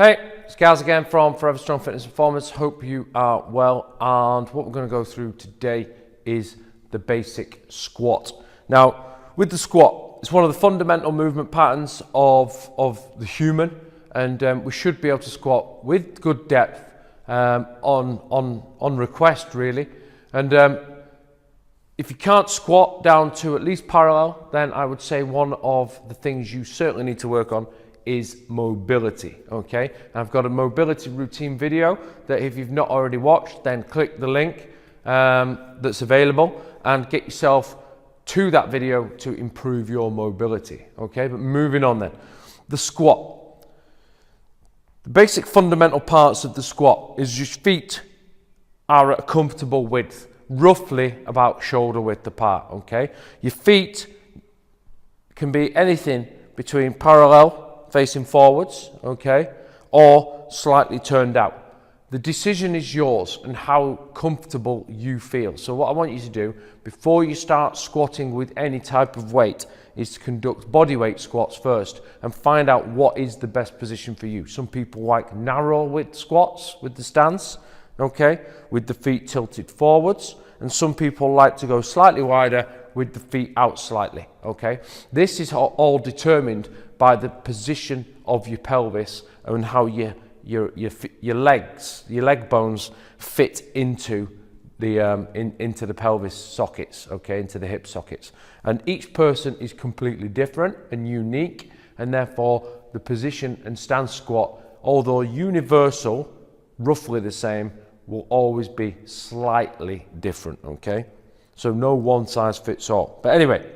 Hey, it's Gaz again from Forever Strong Fitness Performance. Hope you are well, and what we're going to go through today is the basic squat. Now, with the squat, it's one of the fundamental movement patterns of the human, and we should be able to squat with good depth on request, really. And if you can't squat down to at least parallel, then I would say one of the things you certainly need to work on is mobility. Okay, I've got a mobility routine video that if you've not already watched, then click the link that's available and get yourself to that video to improve your mobility. Okay, but moving on then, the squat. The basic fundamental parts of the squat is your feet are at a comfortable width, roughly about shoulder width apart. Okay, your feet can be anything between parallel, facing forwards, okay, or slightly turned out. The decision is yours and how comfortable you feel. So what I want you to do before you start squatting with any type of weight is to conduct body weight squats first and find out what is the best position for you. Some people like narrow width squats with the stance, okay, with the feet tilted forwards, and some people like to go slightly wider with the feet out slightly, okay? This is all determined by the position of your pelvis and how your leg bones fit into the into the pelvis sockets, okay, into the hip sockets. And each person is completely different and unique, and therefore the position and stance squat, although universal, roughly the same, will always be slightly different, okay? So no one size fits all. But anyway,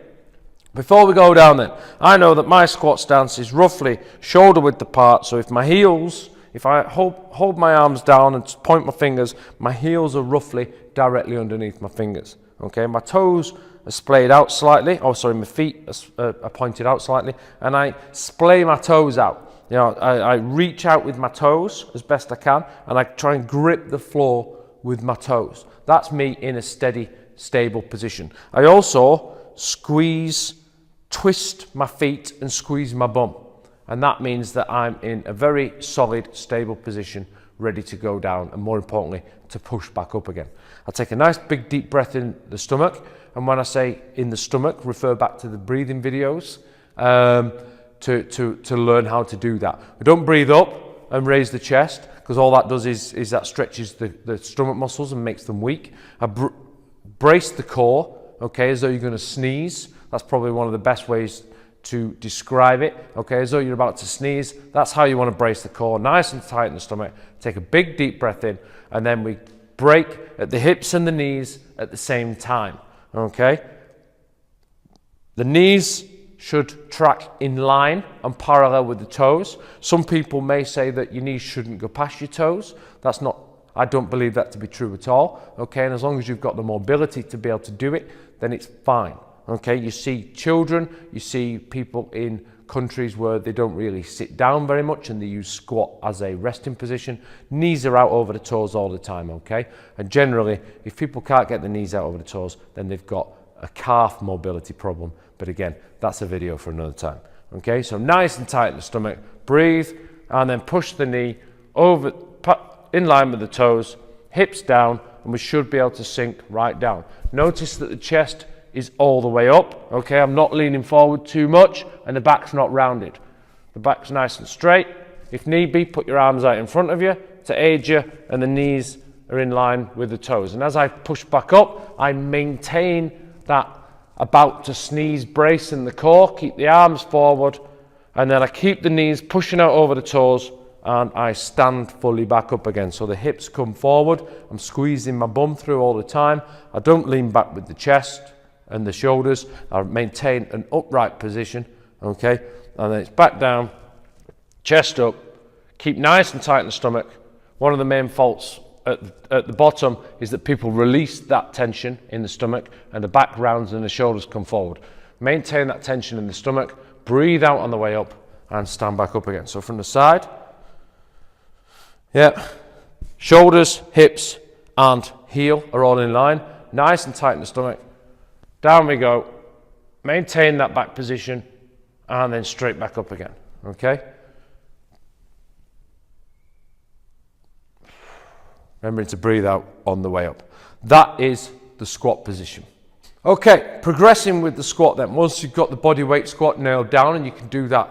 before we go down then, I know that my squat stance is roughly shoulder width apart. So if my heels, if I hold my arms down and point my fingers, my heels are roughly directly underneath my fingers. Okay, my toes are splayed out slightly. Oh, sorry, my feet are pointed out slightly, and I splay my toes out. You know, I reach out with my toes as best I can, and I try and grip the floor with my toes. That's me in a steady, stable position. I also twist my feet and squeeze my bum, and that means that I'm in a very solid, stable position, ready to go down, and more importantly, to push back up again. I take a nice big deep breath in the stomach, and when I say in the stomach, refer back to the breathing videos to learn how to do that. I don't breathe up and raise the chest, because all that does is that stretches the stomach muscles and makes them weak. I brace the core, okay, as though you're going to sneeze. That's probably one of the best ways to describe it, okay, as though you're about to sneeze. That's how you want to brace the core, nice and tight in the stomach. Take a big deep breath in, and then we break at the hips and the knees at the same time, okay? The knees should track in line and parallel with the toes. Some people may say that your knees shouldn't go past your toes. That's not, I don't believe that to be true at all, okay? And as long as you've got the mobility to be able to do it, then it's fine, okay? You see children, you see people in countries where they don't really sit down very much and they use squat as a resting position. Knees are out over the toes all the time, okay? And generally, if people can't get the knees out over the toes, then they've got a calf mobility problem. But again, that's a video for another time, okay? So nice and tight in the stomach, breathe, and then push the knee over, in line with the toes, hips down, and we should be able to sink right down. Notice that the chest is all the way up, okay? I'm not leaning forward too much, and the back's not rounded. The back's nice and straight. If need be, put your arms out in front of you to aid you, and the knees are in line with the toes. And as I push back up, I maintain that about to sneeze brace in the core, keep the arms forward, and then I keep the knees pushing out over the toes, and I stand fully back up again. So the hips come forward, I'm squeezing my bum through all the time. I don't lean back with the chest and the shoulders. I maintain an upright position, okay? And then it's back down, chest up, keep nice and tight in the stomach. One of the main faults at the bottom is that people release that tension in the stomach and the back rounds and the shoulders come forward. Maintain that tension in the stomach, breathe out on the way up, and stand back up again. So from the side, yeah, shoulders, hips, and heel are all in line, nice and tight in the stomach. Down we go, maintain that back position, and then straight back up again, okay? remembering to breathe out on the way up. That is the squat position. Okay, progressing with the squat then. Once you've got the body weight squat nailed down, and you can do that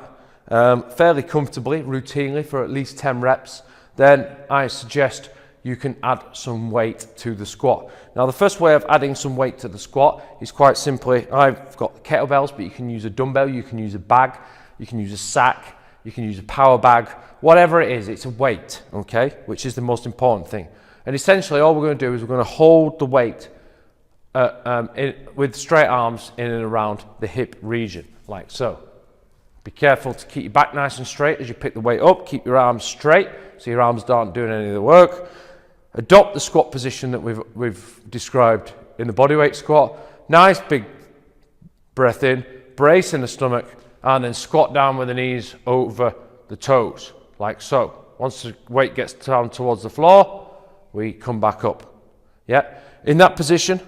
fairly comfortably, routinely for at least 10 reps, then I suggest you can add some weight to the squat. Now, the first way of adding some weight to the squat is quite simply, I've got kettlebells, but you can use a dumbbell, you can use a bag, you can use a sack, you can use a power bag, whatever it is, it's a weight, okay, which is the most important thing. And essentially all we're going to do is we're going to hold the weight with straight arms in and around the hip region, like so. Be careful to keep your back nice and straight as you pick the weight up. Keep your arms straight so your arms aren't doing any of the work. Adopt the squat position that we've described in the bodyweight squat. Nice big breath in, brace in the stomach, and then squat down with the knees over the toes, like so. Once the weight gets down towards the floor, we come back up. Yeah, in that position,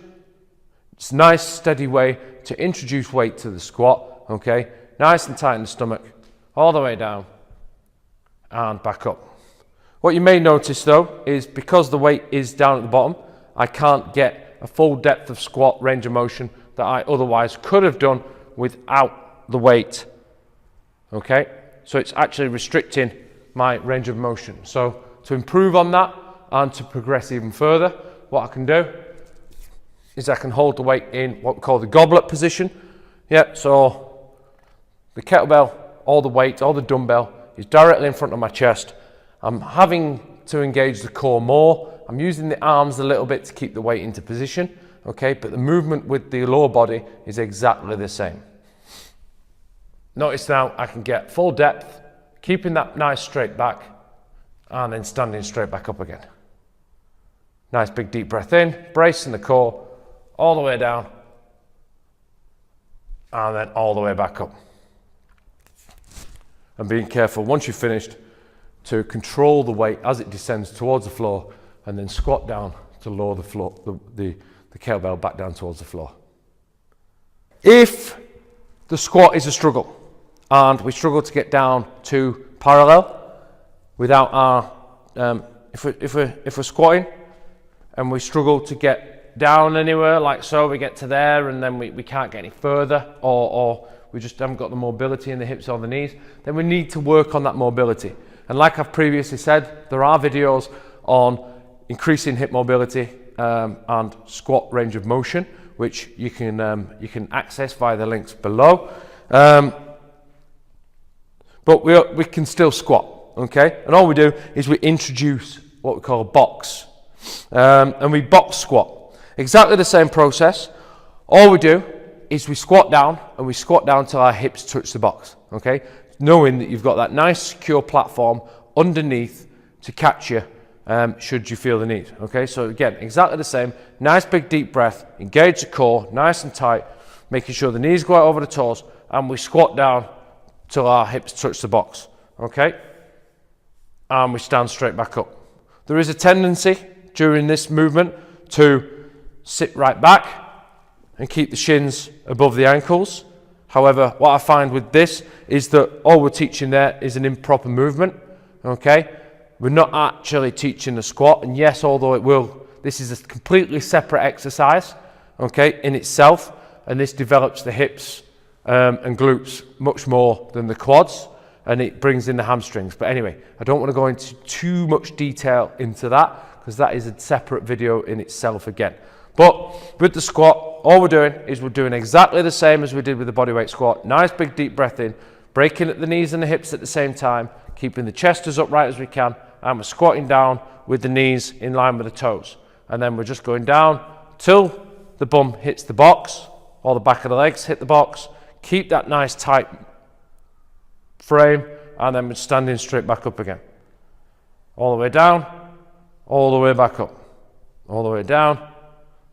it's a nice steady way to introduce weight to the squat, okay? Nice and tight in the stomach, all the way down and back up. What you may notice though is because the weight is down at the bottom, I can't get a full depth of squat range of motion that I otherwise could have done without the weight. Okay, so it's actually restricting my range of motion. So to improve on that and to progress even further, what I can do is I can hold the weight in what we call the goblet position. Yeah, so the kettlebell, all the weight, all the dumbbell is directly in front of my chest. I'm having to engage the core more. I'm using the arms a little bit to keep the weight into position, okay? But the movement with the lower body is exactly the same. Notice now I can get full depth, keeping that nice straight back, and then standing straight back up again. Nice big deep breath in, bracing the core, all the way down, and then all the way back up. And being careful, once you've finished, to control the weight as it descends towards the floor, and then squat down to lower the floor, the kettlebell back down towards the floor. If the squat is a struggle, and we struggle to get down to parallel without our, if we're squatting and we struggle to get down anywhere, like so, we get to there and then we can't get any further, or we just haven't got the mobility in the hips or the knees, then we need to work on that mobility. And like I've previously said, there are videos on increasing hip mobility and squat range of motion, which you can access via the links below. But we can still squat, okay? And all we do is we introduce what we call a box. And we box squat. Exactly the same process. All we do is we squat down, and we squat down till our hips touch the box, okay? Knowing that you've got that nice secure platform underneath to catch you should you feel the need, okay? So again, exactly the same. Nice big deep breath, engage the core, nice and tight, making sure the knees go out over the toes, and we squat down till our hips touch the box, okay? And we stand straight back up. There is a tendency during this movement to sit right back and keep the shins above the ankles. However, what I find with this is that all we're teaching there is an improper movement, okay? We're not actually teaching a squat, and yes, although this is a completely separate exercise, okay, in itself, and this develops the hips and glutes much more than the quads, and it brings in the hamstrings. But anyway, I don't want to go into too much detail into that, because that is a separate video in itself again. But with the squat, all we're doing is we're doing exactly the same as we did with the bodyweight squat. Nice big deep breath in, breaking at the knees and the hips at the same time, keeping the chest as upright as we can, and we're squatting down with the knees in line with the toes. And then we're just going down till the bum hits the box, or the back of the legs hit the box. Keep that nice tight frame, and then we're standing straight back up again. All the way down, all the way back up, all the way down,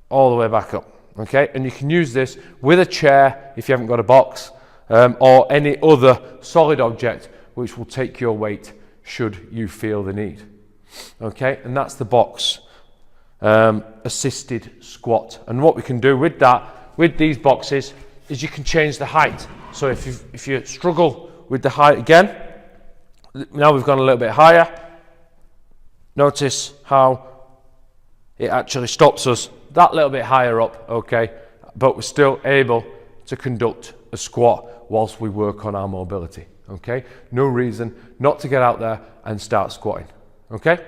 all the way back up, okay? And you can use this with a chair if you haven't got a box, or any other solid object which will take your weight should you feel the need, okay? And that's the box assisted squat. And what we can do with that, with these boxes, is you can change the height. So if you struggle with the height again, now we've gone a little bit higher. Notice how it actually stops us that little bit higher up, okay? But we're still able to conduct a squat whilst we work on our mobility, okay? No reason not to get out there and start squatting, okay?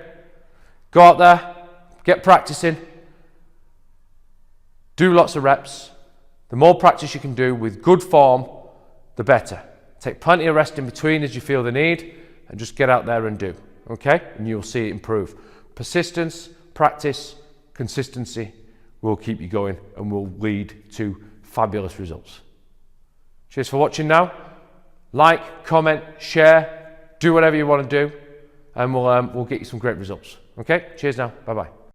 Go out there, get practicing, do lots of reps. The more practice you can do with good form, the better. Take plenty of rest in between as you feel the need, and just get out there and do, okay? And you'll see it improve. Persistence, practice, consistency will keep you going and will lead to fabulous results. Cheers for watching now. Like, comment, share, do whatever you want to do, and we'll get you some great results. Okay? Cheers now. Bye-bye.